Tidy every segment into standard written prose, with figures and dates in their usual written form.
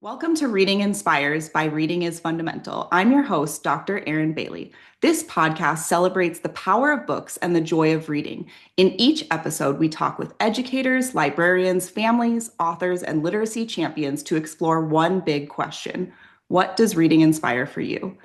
Welcome to Reading Inspires by Reading is Fundamental. I'm your host, Dr. Erin Bailey. This podcast celebrates the power of books and the joy of reading. In each episode, we talk with educators, librarians, families, authors, and literacy champions to explore one big question. What does reading inspire for you?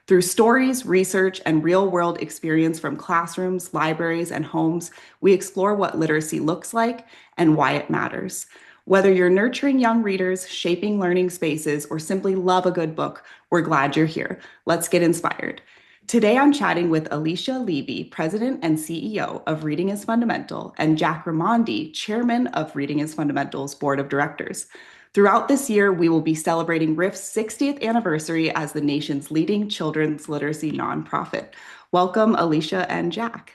Through stories, research, and real-world experience from classrooms, libraries, and homes, we explore what literacy looks like and why it matters. Whether you're nurturing young readers, shaping learning spaces, or simply love a good book, we're glad you're here. Let's get inspired. Today, I'm chatting with Alicia Levi, President and CEO of Reading is Fundamental, and Jack Remondi, Chairman of Reading is Fundamental's Board of Directors. Throughout this year, we will be celebrating RIF's 60th anniversary as the nation's leading children's literacy nonprofit. Welcome, Alicia and Jack.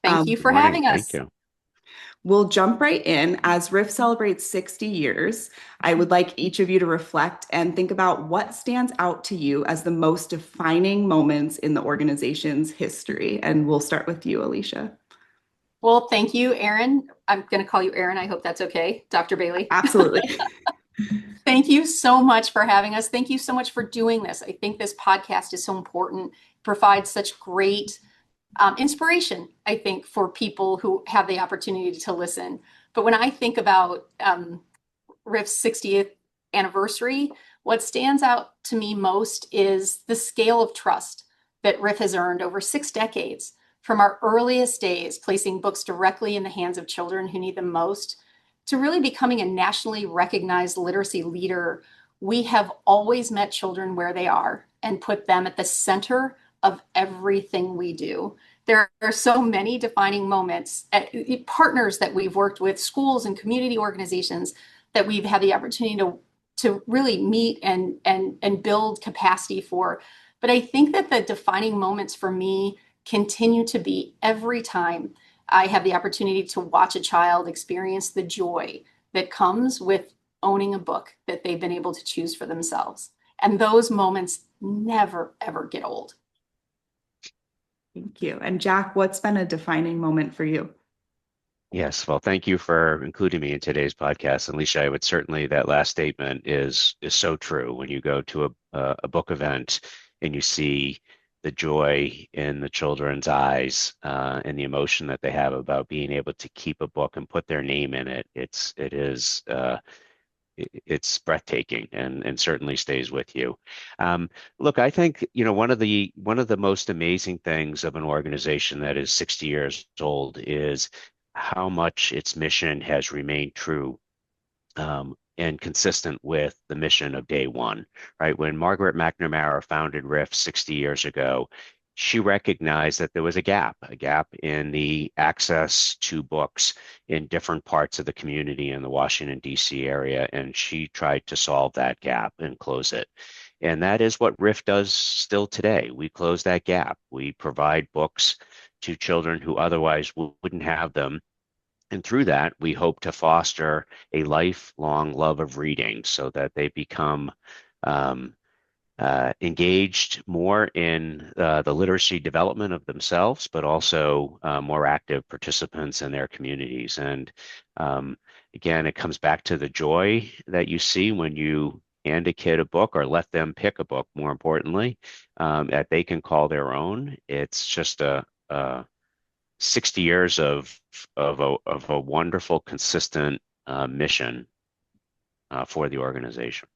Thank you for Morning. having Thank us. you. We'll jump right in. As RIF celebrates 60 years, I would like each of you to reflect and think about what stands out to you as the most defining moments in the organization's history. And we'll start with you, Alicia. Well, thank you, Erin. I'm going to call you Erin. I hope that's okay, Dr. Bailey. Absolutely. Thank you so much for having us. Thank you so much for doing this. I think this podcast is so important, provides such great inspiration, I think, for people who have the opportunity to listen. But when I think about RIF's 60th anniversary, what stands out to me most is the scale of trust that RIF has earned over 6 decades, from our earliest days, placing books directly in the hands of children who need them most, to really becoming a nationally recognized literacy leader. We have always met children where they are and put them at the center of everything we do. There are so many defining moments, partners that we've worked with, schools and community organizations that we've had the opportunity to really meet and build capacity for. But I think that the defining moments for me continue to be every time I have the opportunity to watch a child experience the joy that comes with owning a book that they've been able to choose for themselves. And those moments never, ever get old. Thank you. And Jack, what's been a defining moment for you? Yes, well, thank you for including me in today's podcast. Alicia, I would certainly, that last statement is so true. When you go to a book event and you see the joy in the children's eyes and the emotion that they have about being able to keep a book and put their name in it, it's breathtaking and certainly stays with you. Look, I think, one of the most amazing things of an organization that is 60 years old is how much its mission has remained true and consistent with the mission of day one, right? When Margaret McNamara founded RIF 60 years ago, she recognized that there was a gap in the access to books in different parts of the community in the Washington, D.C. area, and she tried to solve that gap and close it. And that is what RIF does still today. We close that gap. We provide books to children who otherwise wouldn't have them. And through that, we hope to foster a lifelong love of reading so that they become engaged more in the literacy development of themselves, but also more active participants in their communities. And again, it comes back to the joy that you see when you hand a kid a book or let them pick a book, more importantly, that they can call their own. It's just a 60 years of a wonderful, consistent mission for the organization.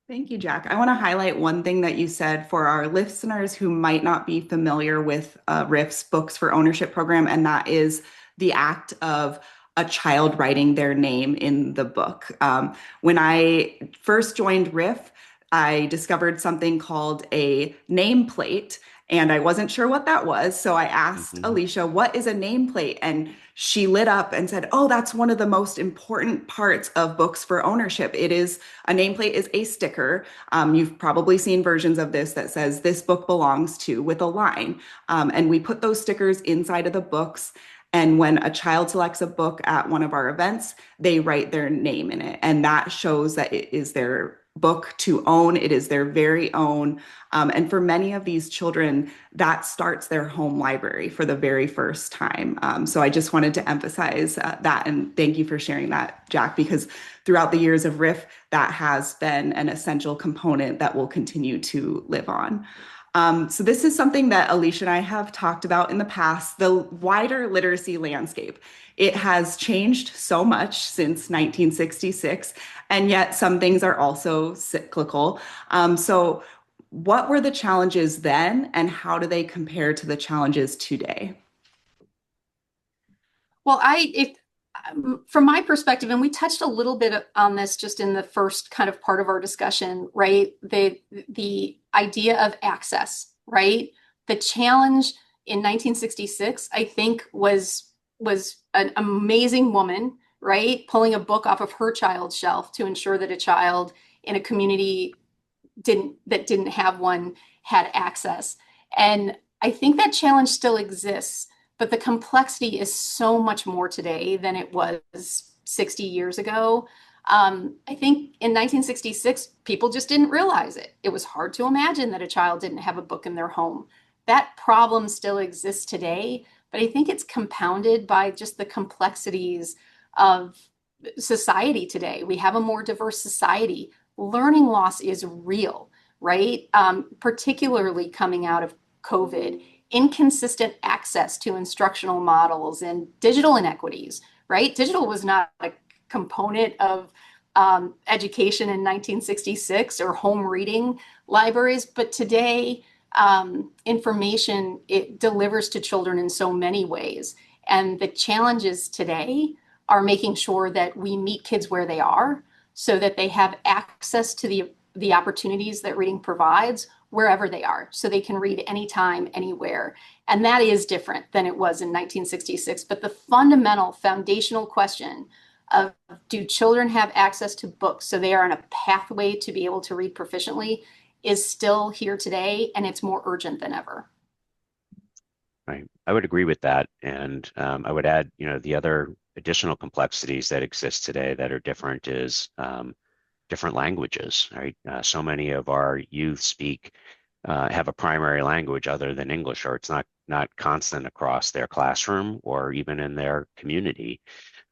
Thank you, Jack. I want to highlight one thing that you said for our listeners who might not be familiar with RIF's Books for Ownership program, and that is the act of a child writing their name in the book. When I first joined RIF, I discovered something called a nameplate, and I wasn't sure what that was. So I asked Alicia, what is a nameplate? And she lit up and said, oh, that's one of the most important parts of books for ownership. A nameplate is a sticker. You've probably seen versions of this that says this book belongs to with a line. And we put those stickers inside of the books. And when a child selects a book at one of our events, they write their name in it. And that shows that it is their book to own. It is their very own. And for many of these children, that starts their home library for the very first time. So I just wanted to emphasize that. And thank you for sharing that, Jack, because throughout the years of RIF, that has been an essential component that will continue to live on. So this is something that Alicia and I have talked about in the past, the wider literacy landscape. It has changed so much since 1966, and yet some things are also cyclical. So what were the challenges then, and how do they compare to the challenges today? Well, from my perspective, and we touched a little bit on this just in the first kind of part of our discussion, right? The idea of access, right? The challenge in 1966, I think, was an amazing woman, right? Pulling a book off of her child's shelf to ensure that a child in a community that didn't have one had access. And I think that challenge still exists, but the complexity is so much more today than it was 60 years ago. I think in 1966, people just didn't realize it. It was hard to imagine that a child didn't have a book in their home. That problem still exists today, but I think it's compounded by just the complexities of society today. We have a more diverse society. Learning loss is real, right? Particularly coming out of COVID, inconsistent access to instructional models and digital inequities, right? Digital was not a component of education in 1966 or home reading libraries, but today information it delivers to children in so many ways. And the challenges today are making sure that we meet kids where they are so that they have access to the opportunities that reading provides wherever they are, so they can read anytime, anywhere. And that is different than it was in 1966. But the fundamental foundational question of, do children have access to books so they are on a pathway to be able to read proficiently, is still here today, and it's more urgent than ever. Right. I would agree with that. And I would add, the other additional complexities that exist today that are different is different languages, right? So many of our youth have a primary language other than English, or it's not constant across their classroom or even in their community.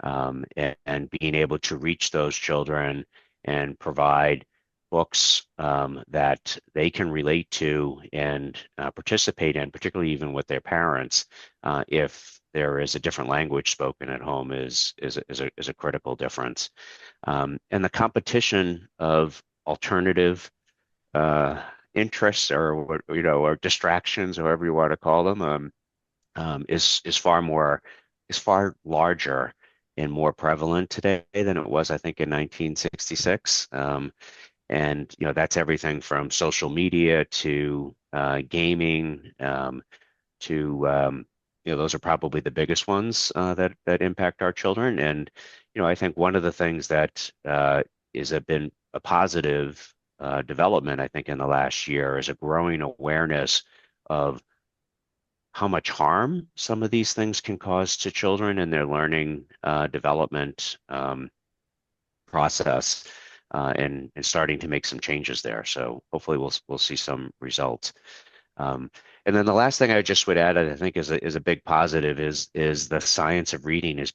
And being able to reach those children and provide books that they can relate to and participate in, particularly even with their parents, if there is a different language spoken at home, is a critical difference. And the competition of alternative interests or distractions, however you want to call them, is far larger and more prevalent today than it was, I think, in 1966. And that's everything from social media to gaming to those are probably the biggest ones that impact our children. And I think one of the things that been a positive development, I think, in the last year is a growing awareness of how much harm some of these things can cause to children in their learning development process, and starting to make some changes there. So hopefully we'll see some results. And then the last thing I just would add, I think, is a big positive is the science of reading is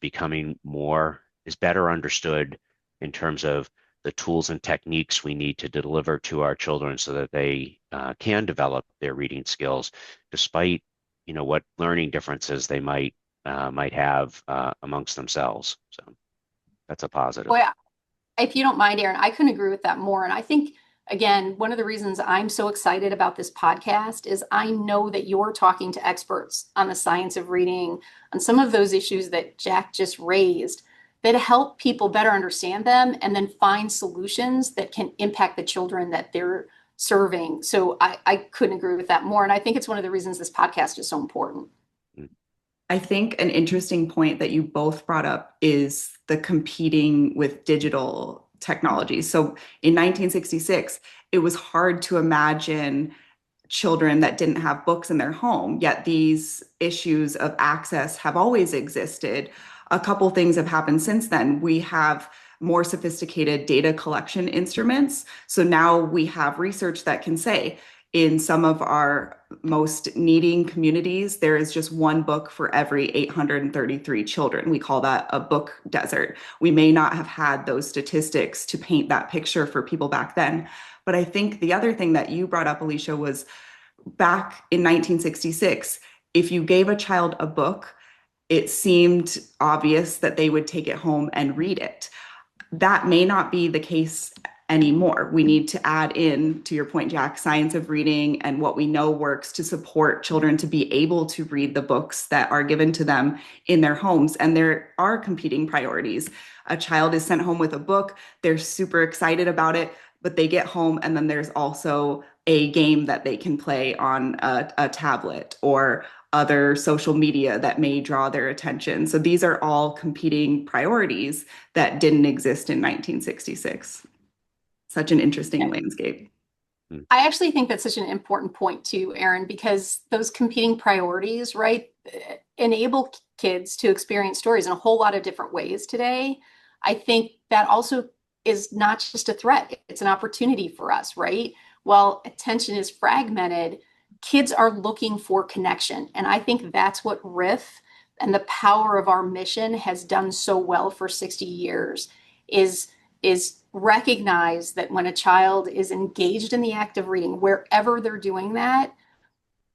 better understood in terms of the tools and techniques we need to deliver to our children so that they can develop their reading skills, despite what learning differences they might have amongst themselves. So that's a positive. Well, if you don't mind, Erin, I couldn't agree with that more. And I think, again, one of the reasons I'm so excited about this podcast is I know that you're talking to experts on the science of reading, on some of those issues that Jack just raised, that help people better understand them and then find solutions that can impact the children that they're serving. So I couldn't agree with that more. And I think it's one of the reasons this podcast is so important. I think an interesting point that you both brought up is the competing with digital technology. So in 1966, it was hard to imagine children that didn't have books in their home, yet these issues of access have always existed. A couple things have happened since then. We have more sophisticated data collection instruments. So now we have research that can say in some of our most needing communities, there is just one book for every 833 children. We call that a book desert. We may not have had those statistics to paint that picture for people back then. But I think the other thing that you brought up, Alicia, was back in 1966, if you gave a child a book, it seemed obvious that they would take it home and read it. That may not be the case anymore. We need to add in, to your point, Jack, science of reading and what we know works to support children to be able to read the books that are given to them in their homes. And there are competing priorities. A child is sent home with a book, they're super excited about it, but they get home and then there's also a game that they can play on a tablet or other social media that may draw their attention. So these are all competing priorities that didn't exist in 1966. Such an interesting landscape. I actually think that's such an important point too, Erin, because those competing priorities, right, enable kids to experience stories in a whole lot of different ways today. I think that also is not just a threat, it's an opportunity for us, right? While attention is fragmented, kids are looking for connection. And I think that's what RIF and the power of our mission has done so well for 60 years is recognize that when a child is engaged in the act of reading, wherever they're doing that,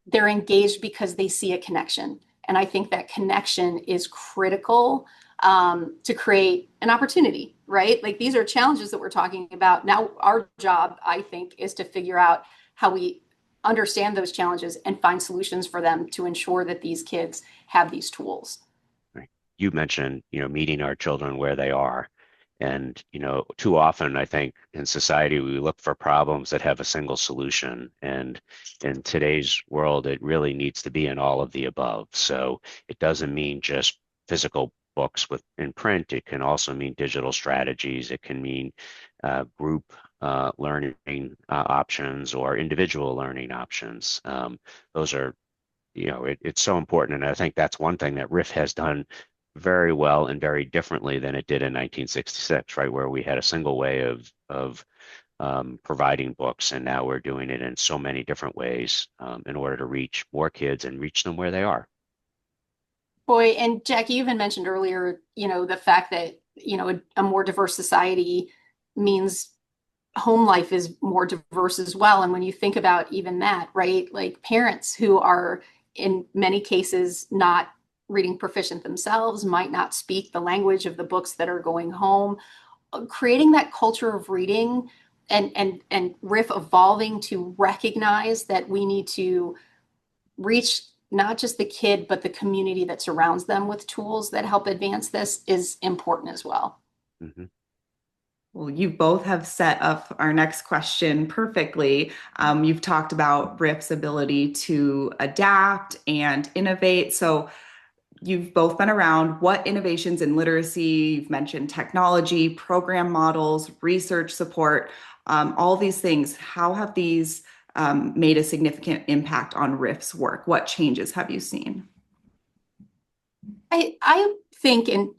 they're engaged because they see a connection. And I think that connection is critical to create an opportunity, right? Like these are challenges that we're talking about. Now, our job, I think, is to figure out how we understand those challenges and find solutions for them to ensure that these kids have these tools. Right. You mentioned, meeting our children where they are. And, too often, I think in society, we look for problems that have a single solution. And in today's world, it really needs to be in all of the above. So it doesn't mean just physical books in print. It can also mean digital strategies. It can mean group learning options or individual learning options. Those are, it's so important. And I think that's one thing that RIF has done very well and very differently than it did in 1966, right, where we had a single way of providing books, and now we're doing it in so many different ways in order to reach more kids and reach them where they are. Boy, and Jackie, you even mentioned earlier, the fact that, a more diverse society means home life is more diverse as well. And when you think about even that, right, like parents who are in many cases not reading proficient themselves, might not speak the language of the books that are going home, creating that culture of reading and RIF evolving to recognize that we need to reach not just the kid, but the community that surrounds them with tools that help advance this is important as well. Mm-hmm. Well, you both have set up our next question perfectly. You've talked about RIF's ability to adapt and innovate. So you've both been around. What innovations in literacy, you've mentioned technology, program models, research support, all these things. How have these made a significant impact on RIF's work? What changes have you seen? I think, and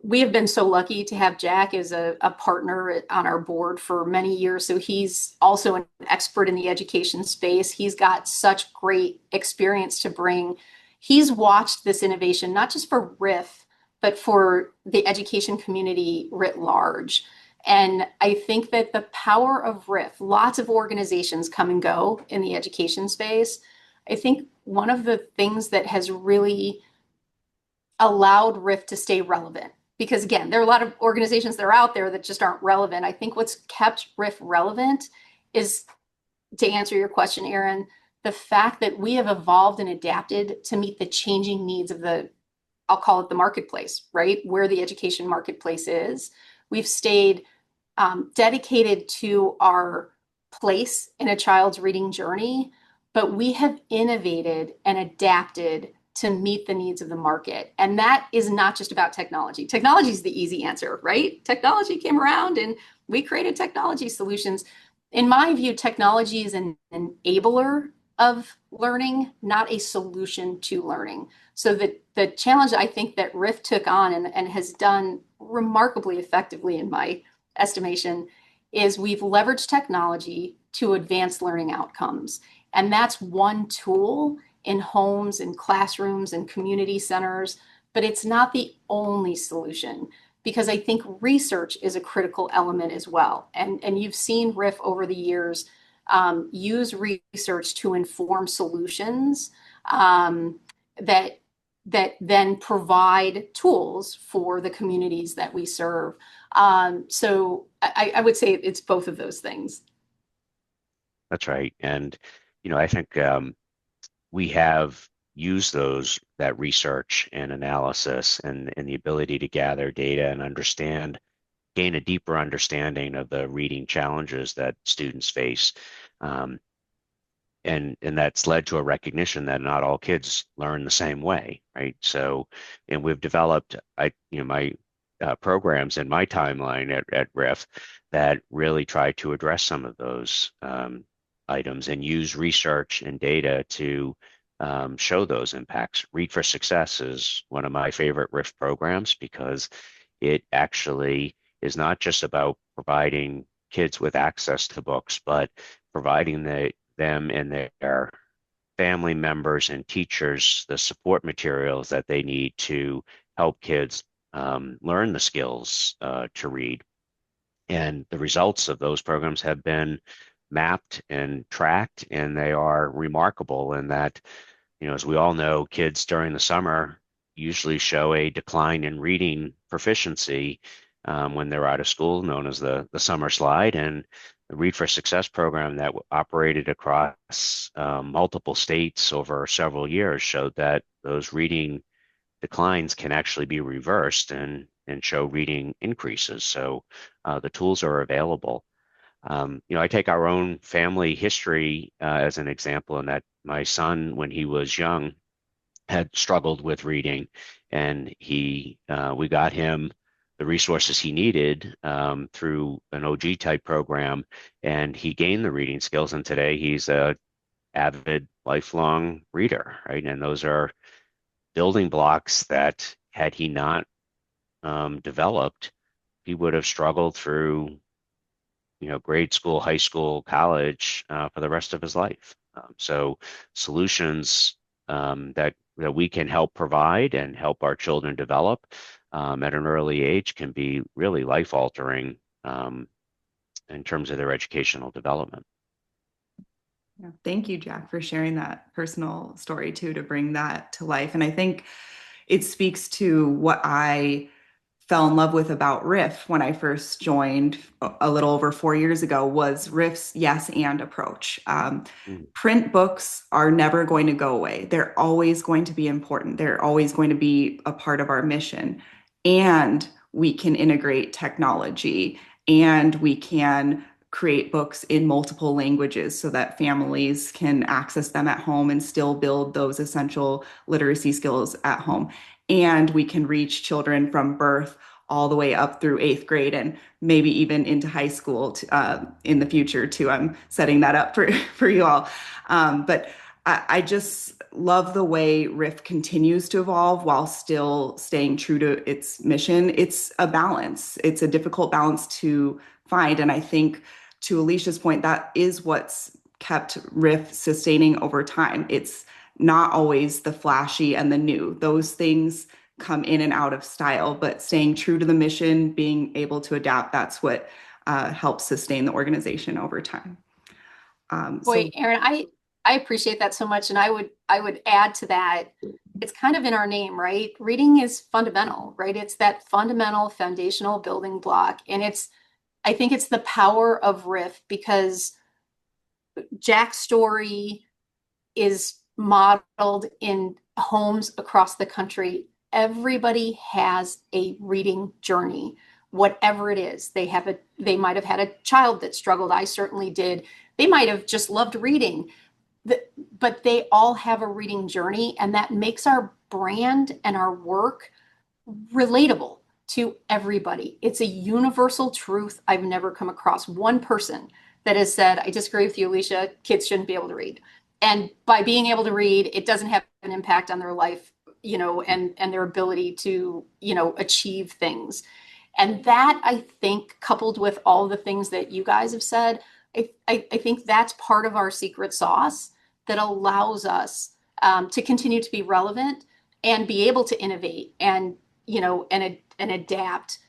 we have been so lucky to have Jack as a partner on our board for many years. So he's also an expert in the education space. He's got such great experience to bring. He's watched this innovation, not just for RIF, but for the education community writ large. And I think that the power of RIF, lots of organizations come and go in the education space. I think one of the things that has really allowed RIF to stay relevant, because again, there are a lot of organizations that are out there that just aren't relevant. I think what's kept RIF relevant is, to answer your question, Erin, the fact that we have evolved and adapted to meet the changing needs of I'll call it the marketplace, right? Where the education marketplace is. We've stayed dedicated to our place in a child's reading journey, but we have innovated and adapted to meet the needs of the market. And that is not just about technology. Technology is the easy answer, right? Technology came around and we created technology solutions. In my view, technology is an enabler of learning, not a solution to learning. So the challenge I think that RIF took on and has done remarkably effectively, in my estimation, is we've leveraged technology to advance learning outcomes. And that's one tool in homes and classrooms and community centers, but it's not the only solution, because I think research is a critical element as well. And you've seen RIF over the years use research to inform solutions that then provide tools for the communities that we serve. So I would say it's both of those things. That's right. And, I think we have used that research and analysis and the ability to gather data and gain a deeper understanding of the reading challenges that students face. And that's led to a recognition that not all kids learn the same way, right? So, and we've developed, my programs in my timeline at RIF that really try to address some of those items and use research and data to show those impacts. Read for Success is one of my favorite RIF programs because it actually is not just about providing kids with access to books, but providing them and their family members and teachers the support materials that they need to help kids learn the skills to read. And the results of those programs have been mapped and tracked, and they are remarkable in that, as we all know, kids during the summer usually show a decline in reading proficiency when they're out of school, known as the summer slide. And the Read for Success program that operated across multiple states over several years showed that those reading declines can actually be reversed and show reading increases. So the tools are available. I take our own family history as an example, in that my son, when he was young, had struggled with reading, and we got him the resources he needed through an OG type program, and he gained the reading skills. And today he's a avid, lifelong reader, right? And those are building blocks that, had he not developed, he would have struggled through grade school, high school, college for the rest of his life. So solutions that we can help provide and help our children develop at an early age can be really life altering in terms of their educational development. Yeah. Thank you, Jack, for sharing that personal story too, to bring that to life. And I think it speaks to what I fell in love with about RIF when I first joined a little over 4 years ago, was RIF's yes and approach. Print books are never going to go away. They're always going to be important. They're always going to be a part of our mission. And we can integrate technology, and we can create books in multiple languages so that families can access them at home and still build those essential literacy skills at home. And we can reach children from birth all the way up through 8th grade and maybe even into high school in the future too. I'm setting that up for you all. But I just love the way RIF continues to evolve while still staying true to its mission. It's a balance. It's a difficult balance to find. And I think, to Alicia's point, that is what's kept RIF sustaining over time. It's not always the flashy and the new. Those things come in and out of style, but staying true to the mission, being able to adapt, that's what helps sustain the organization over time. Boy, Erin, I appreciate that so much. And I would add to that, it's kind of in our name, right? Reading is fundamental, right? It's that fundamental foundational building block. And I think it's the power of RIF, because Jack's story is modeled in homes across the country. Everybody has a reading journey, whatever it is. They might have had a child that struggled. I certainly did. They might have just loved reading, but they all have a reading journey, and that makes our brand and our work relatable to everybody. It's a universal truth. I've never come across one person that has said, I disagree with you, Alicia, kids shouldn't be able to read. And by being able to read, it doesn't have an impact on their life, and their ability to, achieve things. And that, I think, coupled with all the things that you guys have said, I think that's part of our secret sauce that allows us to continue to be relevant and be able to innovate and, and adapt.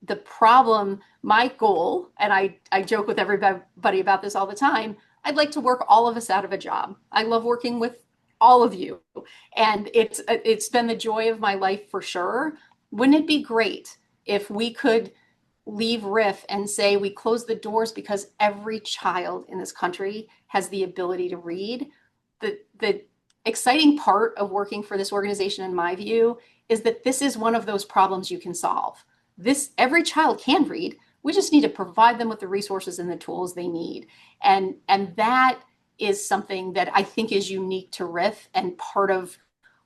The problem, my goal, and I joke with everybody about this all the time, I'd like to work all of us out of a job. I love working with all of you. And it's been the joy of my life for sure. Wouldn't it be great if we could leave RIF and say we close the doors because every child in this country has the ability to read? The exciting part of working for this organization, in my view, is that this is one of those problems you can solve. Every child can read. We just need to provide them with the resources and the tools they need. And that is something that I think is unique to RIF and part of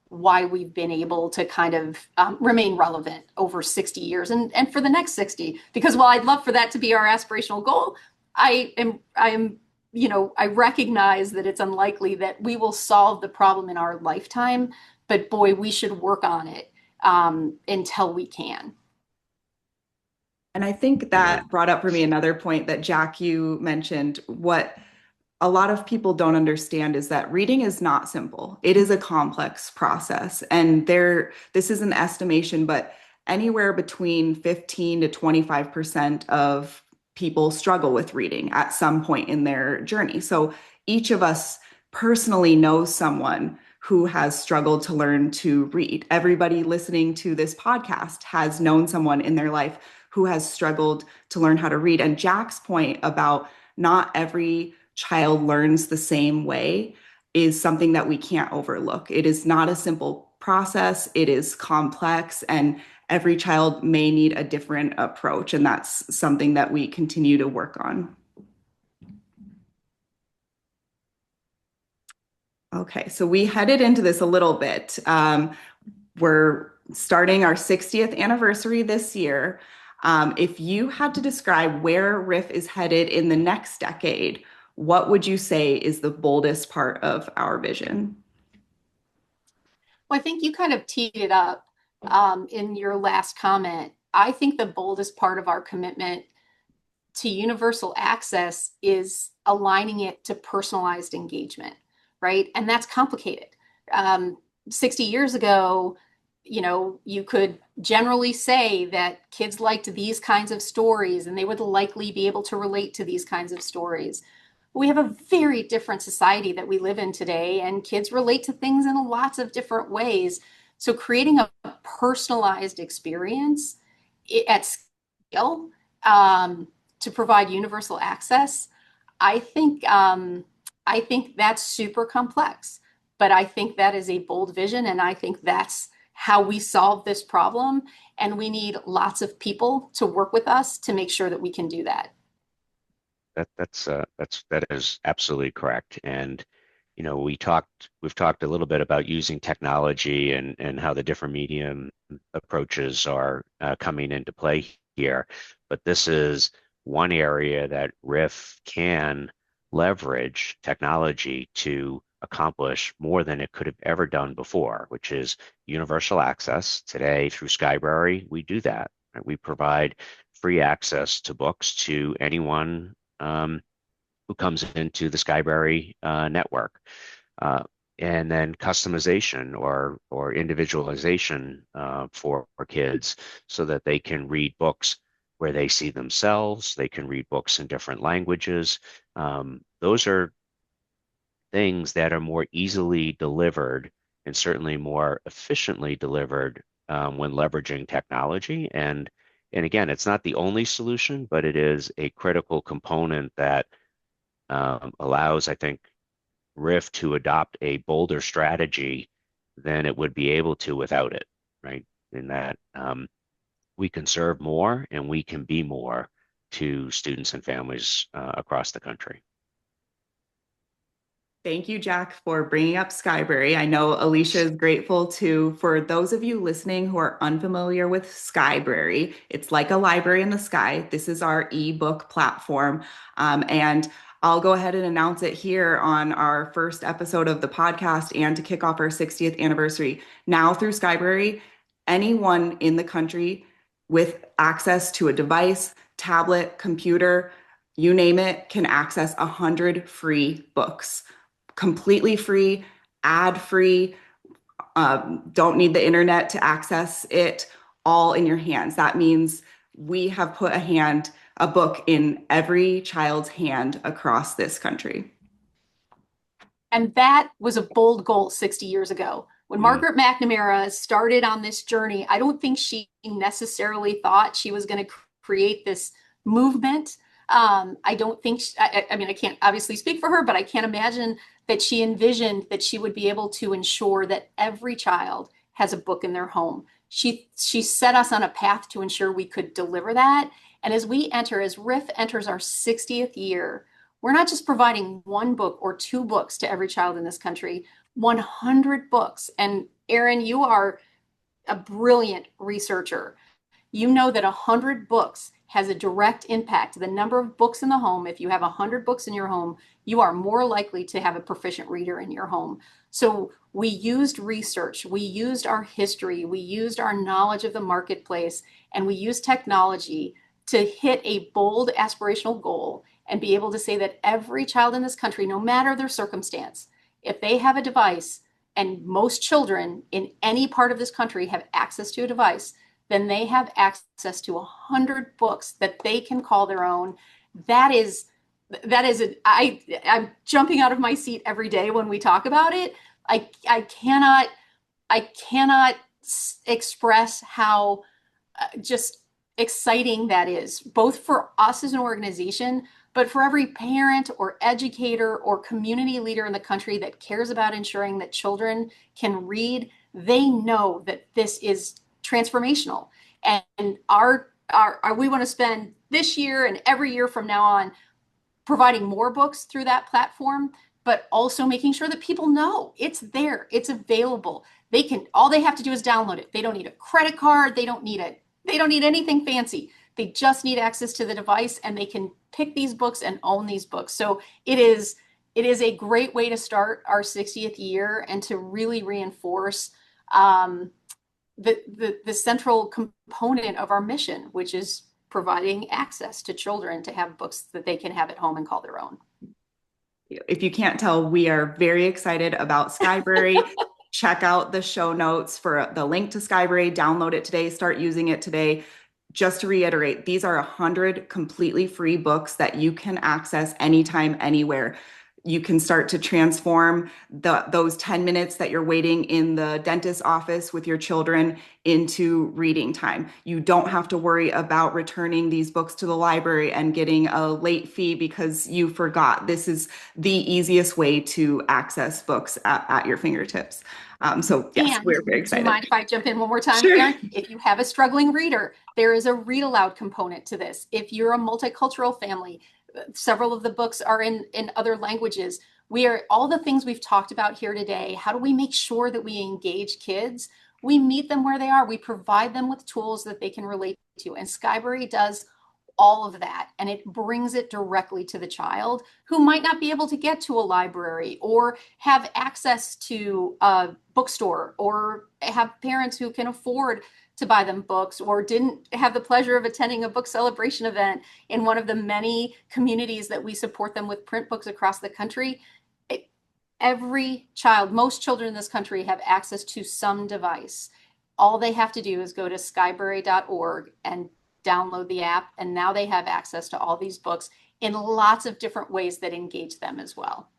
why we've been able to kind of remain relevant over 60 years and for the next 60. Because while I'd love for that to be our aspirational goal, I recognize that it's unlikely that we will solve the problem in our lifetime, but boy, we should work on it until we can. And I think that brought up for me another point that Jack, you mentioned. What a lot of people don't understand is that reading is not simple. It is a complex process. And this is an estimation, but anywhere between 15 to 25% of people struggle with reading at some point in their journey. So each of us personally knows someone who has struggled to learn to read. Everybody listening to this podcast has known someone in their life who has struggled to learn how to read. And Jack's point about not every child learns the same way is something that we can't overlook. It is not a simple process. It is complex, and every child may need a different approach. And that's something that we continue to work on. Okay, so we headed into this a little bit. We're starting our 60th anniversary this year. If you had to describe where RIF is headed in the next decade, what would you say is the boldest part of our vision? Well, I think you kind of teed it up in your last comment. I think the boldest part of our commitment to universal access is aligning it to personalized engagement, right? And that's complicated. 60 years ago, you could generally say that kids liked these kinds of stories and they would likely be able to relate to these kinds of stories. We have a very different society that we live in today, and kids relate to things in lots of different ways. So creating a personalized experience at scale to provide universal access, I think that's super complex, but I think that is a bold vision, and I think that's how we solve this problem. And we need lots of people to work with us to make sure that we can do that. That is absolutely correct. And we've talked a little bit about using technology and how the different medium approaches are coming into play here. But this is one area that RIF can leverage technology to accomplish more than it could have ever done before, which is universal access. Today, through Skybrary, we do that. Right? We provide free access to books to anyone who comes into the Skybrary network. And then customization or individualization for kids so that they can read books where they see themselves. They can read books in different languages. Those are things that are more easily delivered and certainly more efficiently delivered when leveraging technology. And again, it's not the only solution, but it is a critical component that allows, I think, RIF to adopt a bolder strategy than it would be able to without it, right? In that we can serve more and we can be more to students and families across the country. Thank you, Jack, for bringing up Skybrary. I know Alicia is grateful too. For those of you listening who are unfamiliar with Skybrary, it's like a library in the sky. This is our ebook platform. And I'll go ahead and announce it here on our first episode of the podcast and to kick off our 60th anniversary. Now through Skybrary, anyone in the country with access to a device, tablet, computer, you name it, can access 100 free books, completely free, ad free, don't need the internet to access it, all in your hands. That means we have put a book in every child's hand across this country. And that was a bold goal 60 years ago. When Margaret McNamara started on this journey, I don't think she necessarily thought she was going to create this movement. I don't think, I mean, I can't obviously speak for her, but I can't imagine that she envisioned that she would be able to ensure that every child has a book in their home. She set us on a path to ensure we could deliver that. And as RIF enters our 60th year, we're not just providing one book or two books to every child in this country, 100 books. And Erin, you are a brilliant researcher. You know that 100 books has a direct impact. The number of books in the home, if you have 100 books in your home, you are more likely to have a proficient reader in your home. So we used research, we used our history, we used our knowledge of the marketplace, and we used technology to hit a bold aspirational goal and be able to say that every child in this country, no matter their circumstance, if they have a device, and most children in any part of this country have access to a device, then they have access to 100 books that they can call their own. I'm jumping out of my seat every day when we talk about it. I cannot express how just exciting that is, both for us as an organization, but for every parent or educator or community leader in the country that cares about ensuring that children can read. They know that this is transformational. And we want to spend this year and every year from now on providing more books through that platform, but also making sure that people know it's there, it's available. All they have to do is download it. They don't need a credit card. They don't need anything fancy. They just need access to the device, and they can pick these books and own these books. So it is a great way to start our 60th year and to really reinforce the central component of our mission, which is providing access to children to have books that they can have at home and call their own. If you can't tell, we are very excited about Skybrary. Check out the show notes for the link to Skybrary. Download it today. Start using it today. Just to reiterate, these are 100 completely free books that you can access anytime, anywhere. You can start to transform those 10 minutes that you're waiting in the dentist's office with your children into reading time. You don't have to worry about returning these books to the library and getting a late fee because you forgot. This is the easiest way to access books at your fingertips. So yes, we're very excited. Do you mind if I jump in one more time, Sure. Erin? If you have a struggling reader, there is a read aloud component to this. If you're a multicultural family, several of the books are in other languages. All the things we've talked about here today. How do we make sure that we engage kids? We meet them where they are. We provide them with tools that they can relate to. And Skybrary does all of that, and it brings it directly to the child who might not be able to get to a library or have access to a bookstore or have parents who can afford to buy them books or didn't have the pleasure of attending a book celebration event in one of the many communities that we support them with print books across the country. Every child, most children in this country have access to some device. All they have to do is go to skybrary.org and download the app, and now they have access to all these books in lots of different ways that engage them as well.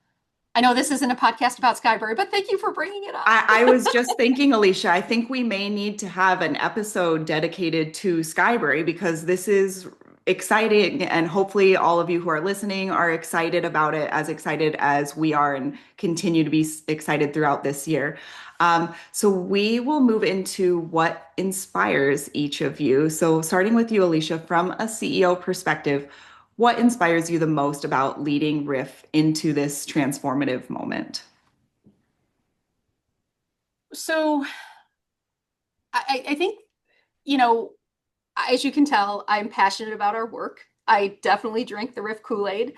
I know this isn't a podcast about Skybrary, but thank you for bringing it up. I was just thinking, Alicia, I think we may need to have an episode dedicated to Skybrary because this is exciting, and hopefully all of you who are listening are excited about it, as excited as we are, and continue to be excited throughout this year. So we will move into what inspires each of you. So starting with you, Alicia, from a CEO perspective, what inspires you the most about leading RIF into this transformative moment? So I think, as you can tell, I'm passionate about our work. I definitely drink the RIF Kool-Aid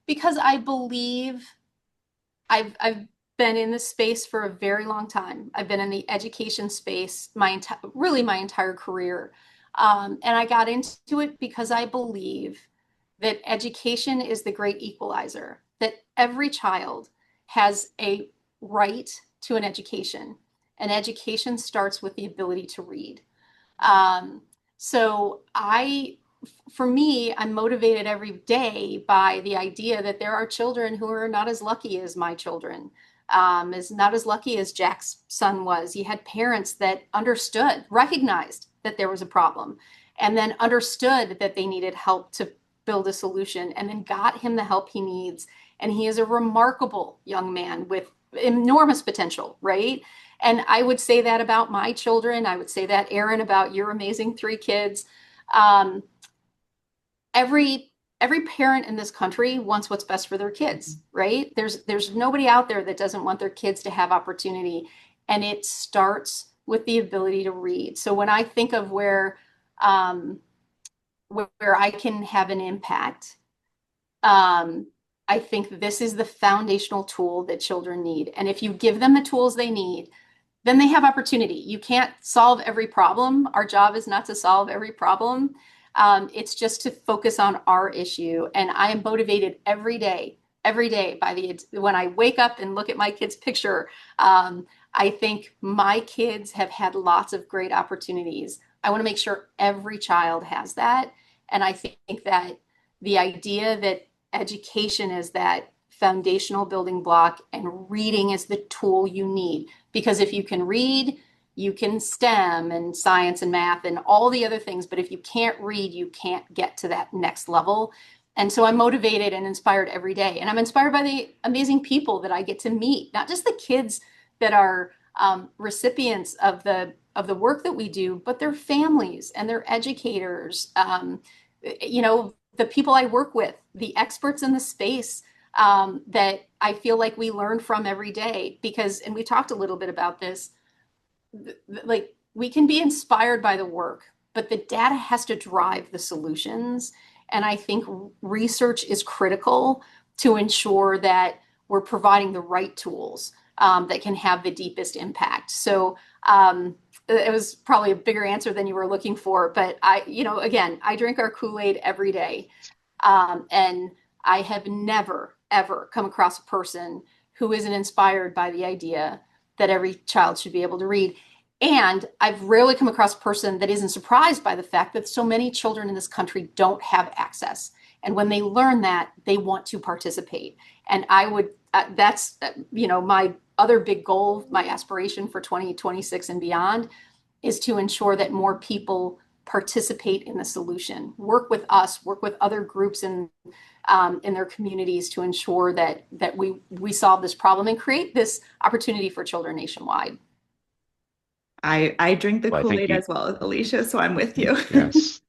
because I believe I've been in this space for a very long time. I've been in the education space my entire career. And I got into it because I believe that education is the great equalizer, that every child has a right to an education, and education starts with the ability to read. Um, so for me, I'm motivated every day by the idea that there are children who are not as lucky as my children, is not as lucky as Jack's son was. He had parents that understood, recognized that there was a problem, and then understood that they needed help to build a solution, and then got him the help he needs. And he is a remarkable young man with enormous potential, right? And I would say that about my children. I would say that, Erin, about your amazing 3 kids. Um, every parent in this country wants what's best for their kids, right? There's nobody out there that doesn't want their kids to have opportunity, and it starts with the ability to read. So when I think of um, where I can have an impact, um, I think this is the foundational tool that children need. And if you give them the tools they need, then they have opportunity. You can't solve every problem. Our job is not to solve every problem. It's just to focus on our issue. And I am motivated every day by when I wake up and look at my kid's picture. I think my kids have had lots of great opportunities. I want to make sure every child has that. And I think that the idea that education is that foundational building block and reading is the tool you need. Because if you can read, you can STEM and science and math and all the other things. But if you can't read, you can't get to that next level. And so I'm motivated and inspired every day. And I'm inspired by the amazing people that I get to meet, not just the kids that are recipients of the work that we do, but their families and their educators. The people I work with, the experts in the space, that I feel like we learn from every day. Because, and we talked a little bit about this, like we can be inspired by the work, but the data has to drive the solutions. And I think research is critical to ensure that we're providing the right tools that can have the deepest impact. So it was probably a bigger answer than you were looking for, but again, I drink our Kool-Aid every day. And I have never, ever come across a person who isn't inspired by the idea that every child should be able to read. And I've rarely come across a person that isn't surprised by the fact that so many children in this country don't have access. And when they learn that, they want to participate. And that's my other big goal, my aspiration for 2026 and beyond, is to ensure that more people participate in the solution, work with us, work with other groups in their communities to ensure that we solve this problem and create this opportunity for children nationwide. I drink the Well, I think Kool-Aid as well, Alicia, so I'm with you. yes,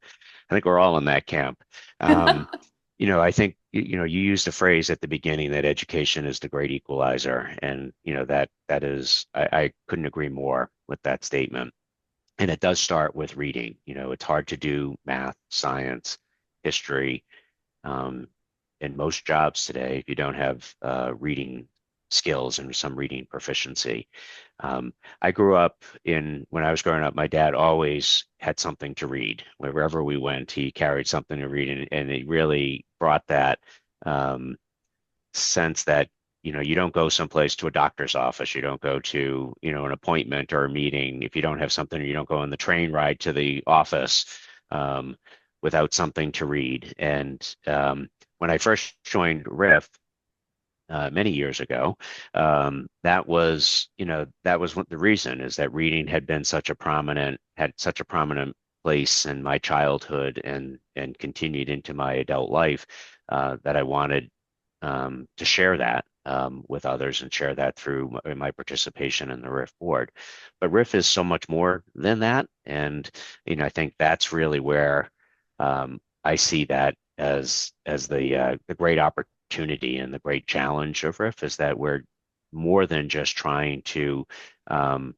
I think we're all in that camp. I think, you used a phrase at the beginning that education is the great equalizer. And, that is, I couldn't agree more with that statement. And it does start with reading. It's hard to do math, science, history, in most jobs today if you don't have reading skills and some reading proficiency. I grew up when I was growing up, my dad always had something to read. Wherever we went, he carried something to read, and it really brought that sense that you don't go someplace to a doctor's office, you don't go to an appointment or a meeting if you don't have something, or you don't go on the train ride to the office without something to read. And when I first joined RIF many years ago, that was what the reason is, that reading had such a prominent place in my childhood and continued into my adult life, that I wanted to share that with others and share that through my participation in the RIF board. But RIF is so much more than that, and I think that's really where I see that as the great opportunity and the great challenge of RIF, is that we're more than just trying to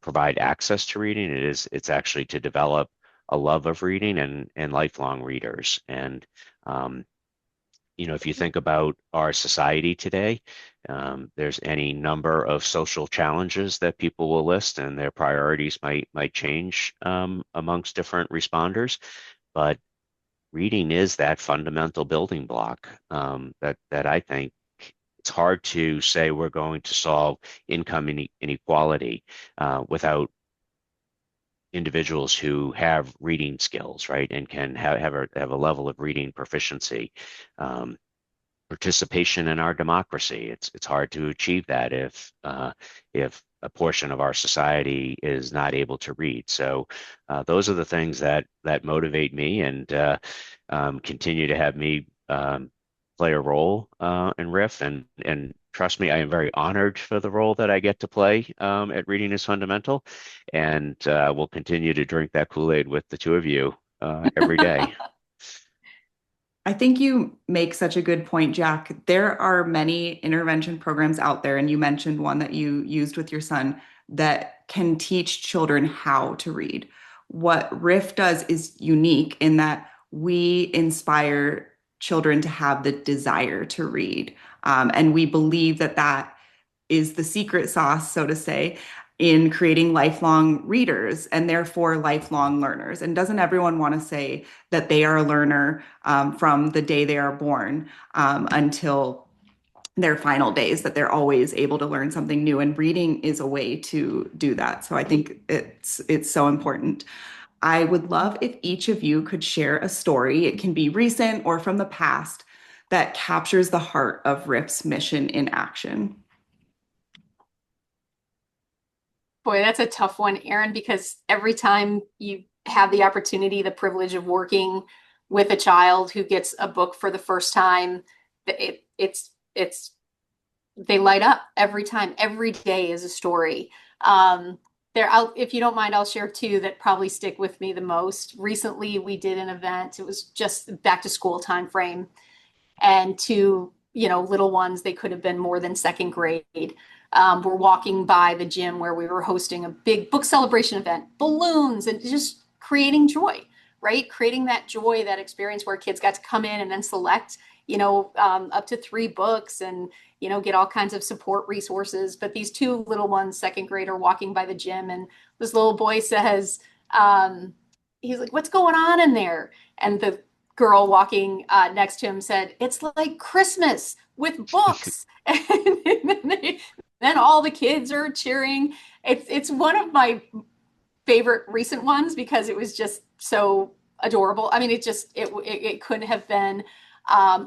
provide access to reading. It's actually to develop a love of reading and lifelong readers. And if you think about our society today, there's any number of social challenges that people will list, and their priorities might change amongst different responders. But reading is that fundamental building block that I think it's hard to say we're going to solve income inequality without individuals who have reading skills, right, and can have a level of reading proficiency. Participation in our democracy. It's hard to achieve that if a portion of our society is not able to read. So those are the things that motivate me and continue to have me play a role in RIF. And trust me, I am very honored for the role that I get to play at Reading is Fundamental, and will continue to drink that Kool-Aid with the two of you every day. I think you make such a good point, Jack. There are many intervention programs out there, and you mentioned one that you used with your son that can teach children how to read. What RIF does is unique in that we inspire children to have the desire to read. And we believe that that is the secret sauce, so to say, in creating lifelong readers and therefore lifelong learners. And doesn't everyone want to say that they are a learner from the day they are born until their final days, that they're always able to learn something new? And reading is a way to do that. So I think it's so important. I would love if each of you could share a story. It can be recent or from the past that captures the heart of RIF's mission in action. Boy, that's a tough one, Erin, because every time you have the opportunity, the privilege of working with a child who gets a book for the first time, it's they light up every time. Every day is a story. If you don't mind, I'll share two that probably stick with me the most. Recently, we did an event. It was just back to school time frame, and two, little ones. They could have been more than second grade. We're walking by the gym where we were hosting a big book celebration event, balloons, and just creating joy, right? Creating that joy, that experience where kids got to come in and then select, up to 3 books and, get all kinds of support resources. But these two little ones, second grade, are walking by the gym, and this little boy says, he's like, "What's going on in there?" And the girl walking next to him said, "It's like Christmas with books." And then all the kids are cheering. It's one of my favorite recent ones because it was just so adorable. I mean, it couldn't have been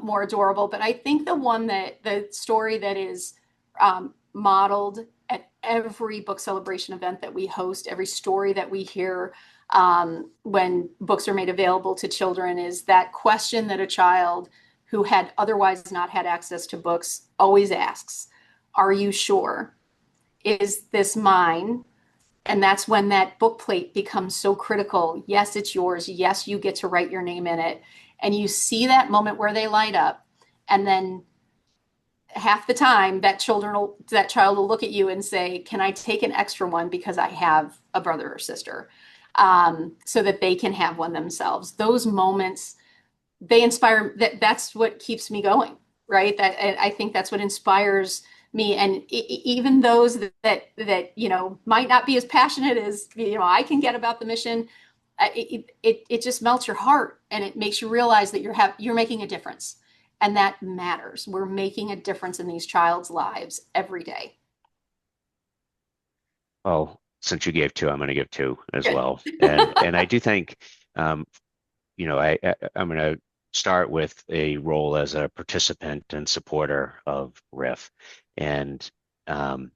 more adorable. But I think the story that is modeled at every book celebration event that we host, every story that we hear when books are made available to children, is that question that a child who had otherwise not had access to books always asks: "Are you sure? Is this mine?" And that's when that book plate becomes so critical. Yes, it's yours. Yes, you get to write your name in it. And you see that moment where they light up. And then half the time that child will look at you and say, "Can I take an extra one because I have a brother or sister?" So that they can have one themselves. Those moments, they inspire. That's what keeps me going, right? I think that's what inspires me. And even those that might not be as passionate as I can get about the mission, it just melts your heart, and it makes you realize that you're making a difference, and that matters. We're making a difference in these child's lives every day. Well, since you gave two, I'm going to give two as Good. well. And I do think, I'm going to start with a role as a participant and supporter of RIF. And when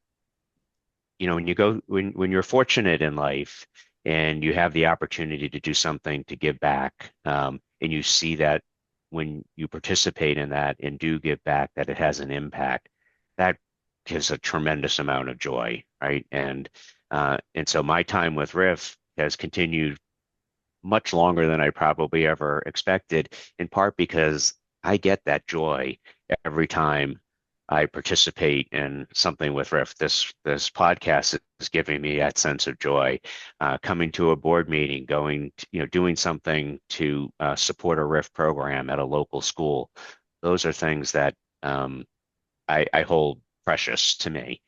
you're fortunate in life and you have the opportunity to do something to give back, and you see that when you participate in that and do give back, that it has an impact, that gives a tremendous amount of joy, right? And so my time with RIF has continued much longer than I probably ever expected, in part because I get that joy every time I participate in something with RIF. This podcast is giving me that sense of joy. Coming to a board meeting, doing something to support a RIF program at a local school. those are things that I hold precious to me.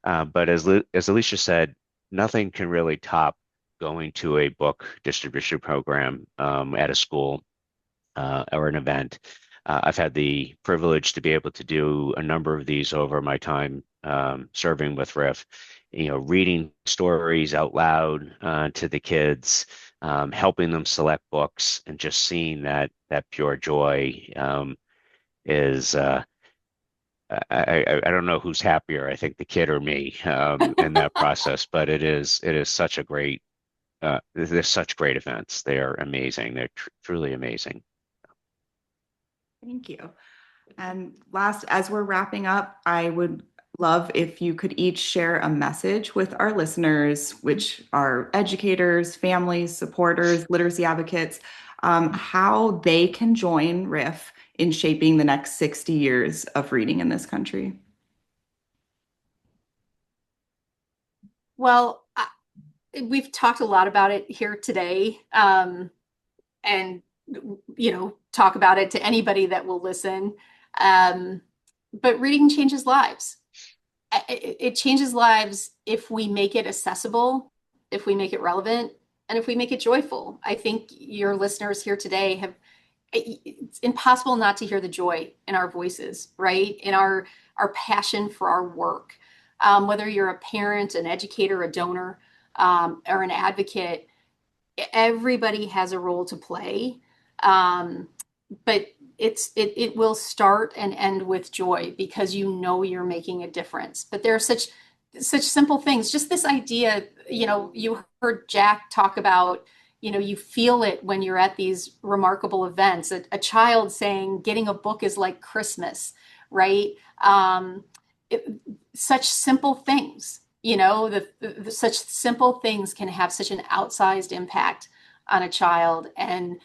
But as Alicia said, nothing can really top going to a book distribution program at a school or an event. I've had the privilege to be able to do a number of these over my time serving with RIF. Reading stories out loud to the kids, helping them select books, and just seeing that pure joy is. I don't know who's happier. I think the kid or me in that process, but it is such a great. They're such great events. They are amazing. They're truly amazing. Thank you. And last, as we're wrapping up, I would love if you could each share a message with our listeners, which are educators, families, supporters, literacy advocates, how they can join RIF in shaping the next 60 years of reading in this country. Well, we've talked a lot about it here today, and talk about it to anybody that will listen. But reading changes lives. It changes lives if we make it accessible, if we make it relevant, and if we make it joyful. I think your listeners here today it's impossible not to hear the joy in our voices, right? In our passion for our work. Whether you're a parent, an educator, a donor, or an advocate, everybody has a role to play. But it will start and end with joy because you're making a difference. But there are such simple things. Just this idea, you heard Jack talk about, you feel it when you're at these remarkable events. A child saying getting a book is like Christmas, right? Such simple things, such simple things can have such an outsized impact on a child. And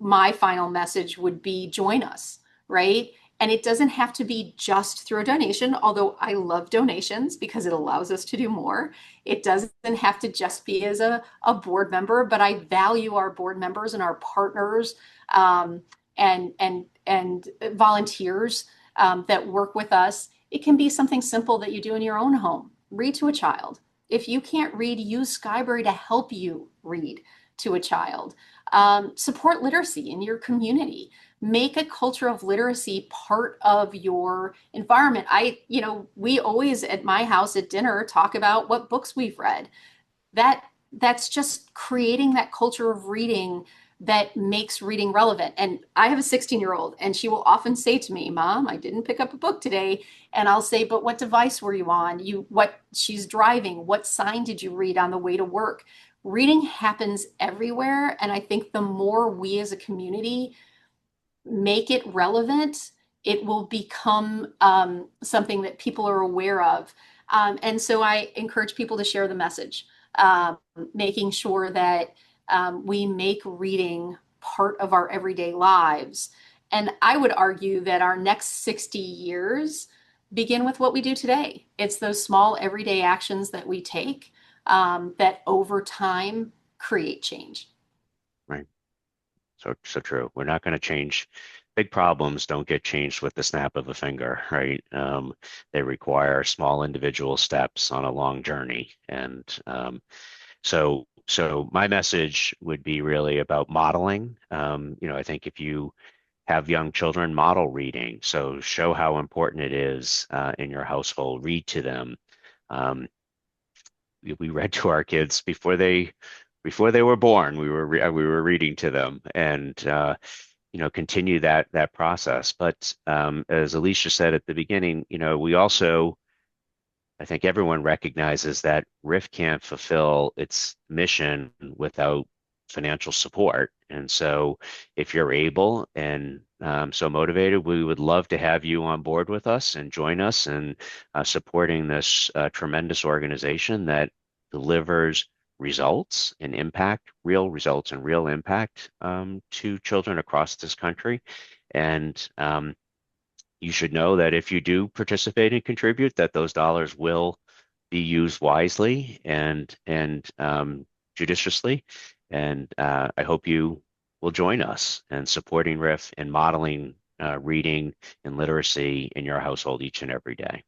my final message would be join us, right? And it doesn't have to be just through a donation, although I love donations because it allows us to do more. It doesn't have to just be as a board member, but I value our board members and our partners and volunteers that work with us. It can be something simple that you do in your own home. Read to a child. If you can't read, use Skybrary to help you read to a child. Support literacy in your community. Make a culture of literacy part of your environment. We always at my house at dinner talk about what books we've read. That's just creating that culture of reading that makes reading relevant. And I have a 16-year-old, and she will often say to me, Mom, I didn't pick up a book today. And I'll say, but what device were you on? What she's driving? What sign did you read on the way to work? Reading happens everywhere. And I think the more we as a community make it relevant, it will become something that people are aware of. And so I encourage people to share the message, making sure that we make reading part of our everyday lives. And I would argue that our next 60 years begin with what we do today. It's those small everyday actions that we take that over time create change. Right. So true. We're not going to change. Big problems don't get changed with the snap of a finger, right? They require small individual steps on a long journey. And so my message would be really about modeling. I think if you have young children, model reading. So show how important it is in your household. Read to them. We read to our kids before they were born. We were reading to them, and continue that process. But as Alicia said at the beginning, we also, I think everyone recognizes that RIF can't fulfill its mission without financial support. And so if you're able and so motivated, we would love to have you on board with us and join us in supporting this tremendous organization that delivers results and impact, real results and real impact to children across this country. And you should know that if you do participate and contribute, that those dollars will be used wisely and judiciously. And I hope you will join us in supporting RIF and modeling reading and literacy in your household each and every day.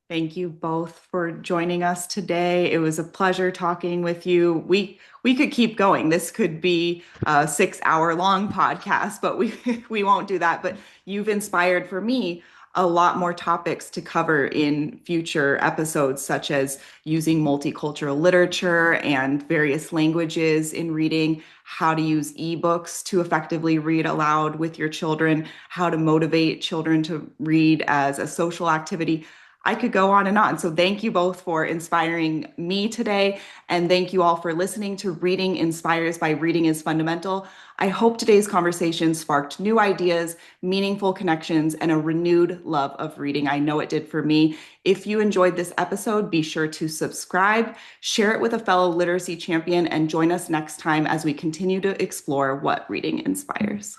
Thank you both for joining us today. It was a pleasure talking with you. We could keep going. This could be a 6 hour long podcast, but we won't do that. But you've inspired for me a lot more topics to cover in future episodes, such as using multicultural literature and various languages in reading, how to use ebooks to effectively read aloud with your children, how to motivate children to read as a social activity. I could go on and on. So thank you both for inspiring me today. And thank you all for listening to Reading Inspires by Reading is Fundamental. I hope today's conversation sparked new ideas, meaningful connections, and a renewed love of reading. I know it did for me. If you enjoyed this episode, be sure to subscribe, share it with a fellow literacy champion, and join us next time as we continue to explore what reading inspires.